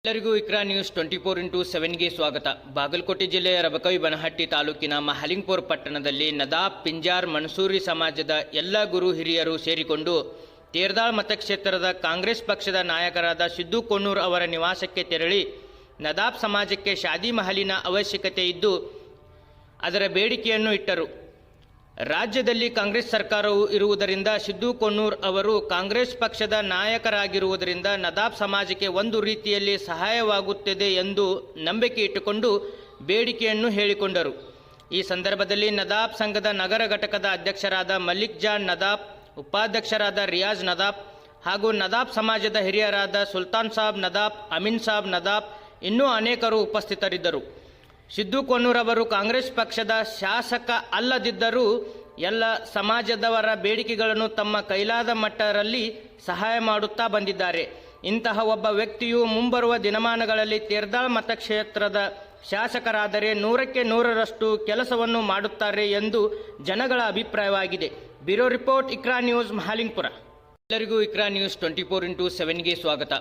ಎಲ್ಲರಿಗೂ ಇಕ್ರಾ ನ್ಯೂಸ್ 24x7ಗೆ ಸ್ವಾಗತ. ಬಾಗಲಕೋಟೆ ಜಿಲ್ಲೆಯ ರಬಕವಿ-ಬನಹಟ್ಟಿ ತಾಲೂಕಿನ ಮಹಾಲಿಂಗಪುರ ಪಟ್ಟಣದಲ್ಲಿ ನದಾಬ್ ಪಿಂಜಾರ್ ಮನ್ಸೂರಿ ಸಮಾಜದ ಎಲ್ಲ ಗುರು ಹಿರಿಯರು ಸೇರಿಕೊಂಡು ತೇರದಾಳ್ ಮತಕ್ಷೇತ್ರದ ಕಾಂಗ್ರೆಸ್ ಪಕ್ಷದ ನಾಯಕರಾದ ಸಿದ್ದು ಕೊಣ್ಣೂರ್ ಅವರ ನಿವಾಸಕ್ಕೆ ತೆರಳಿ ನದಾಬ್ ಸಮಾಜಕ್ಕೆ ಶಾದಿ ಮಹಲಿನ ಅವಶ್ಯಕತೆ ಇದ್ದು ಅದರ ಬೇಡಿಕೆಯನ್ನು ಇಟ್ಟರು. ರಾಜ್ಯದಲ್ಲಿ ಕಾಂಗ್ರೆಸ್ ಸರ್ಕಾರವು ಇರುವುದರಿಂದ ಸಿದ್ದು ಕೊಣ್ಣೂರ್ ಅವರು ಕಾಂಗ್ರೆಸ್ ಪಕ್ಷದ ನಾಯಕರಾಗಿರುವುದರಿಂದ ನದಾಬ್ ಸಮಾಜಕ್ಕೆ ಒಂದು ರೀತಿಯಲ್ಲಿ ಸಹಾಯವಾಗುತ್ತದೆ ಎಂದು ನಂಬಿಕೆ ಇಟ್ಟುಕೊಂಡು ಬೇಡಿಕೆಯನ್ನು ಹೇಳಿಕೊಂಡರು. ಈ ಸಂದರ್ಭದಲ್ಲಿ ನದಾಬ್ ಸಂಘದ ನಗರ ಘಟಕದ ಅಧ್ಯಕ್ಷರಾದ ಮಲ್ಲಿಕ್ ಜಾನ್ ನದಾಬ್, ಉಪಾಧ್ಯಕ್ಷರಾದ ರಿಯಾಜ್ ನದಾಬ್ ಹಾಗೂ ನದಾಬ್ ಸಮಾಜದ ಹಿರಿಯರಾದ ಸುಲ್ತಾನ್ ಸಾಬ್ ನದಾಬ್, ಅಮೀನ್ ಸಾಬ್ ನದಾಬ್ ಇನ್ನೂ ಅನೇಕರು ಉಪಸ್ಥಿತರಿದ್ದರು. ಸಿದ್ದು ಕೊಣ್ಣೂರ್ ಅವರು ಕಾಂಗ್ರೆಸ್ ಪಕ್ಷದ ಶಾಸಕ ಅಲ್ಲದಿದ್ದರೂ ಎಲ್ಲ ಸಮಾಜದವರ ಬೇಡಿಕೆಗಳನ್ನು ತಮ್ಮ ಕೈಲಾದ ಮಟ್ಟದಲ್ಲಿ ಸಹಾಯ ಮಾಡುತ್ತಾ ಬಂದಿದ್ದಾರೆ. ಇಂತಹ ಒಬ್ಬ ವ್ಯಕ್ತಿಯು ಮುಂಬರುವ ದಿನಮಾನಗಳಲ್ಲಿ ತೇರದಾಳ್ ಮತಕ್ಷೇತ್ರದ ಶಾಸಕರಾದರೆ 100ಕ್ಕೆ 100ರಷ್ಟು ಕೆಲಸವನ್ನು ಮಾಡುತ್ತಾರೆ ಎಂದು ಜನಗಳ ಅಭಿಪ್ರಾಯವಾಗಿದೆ. Bureau report, Iqra news, Mahalingapura. ಎಲ್ಲರಿಗೂ ಇಕ್ರಾ ನ್ಯೂಸ್ 24x7ಗೆ ಸ್ವಾಗತ.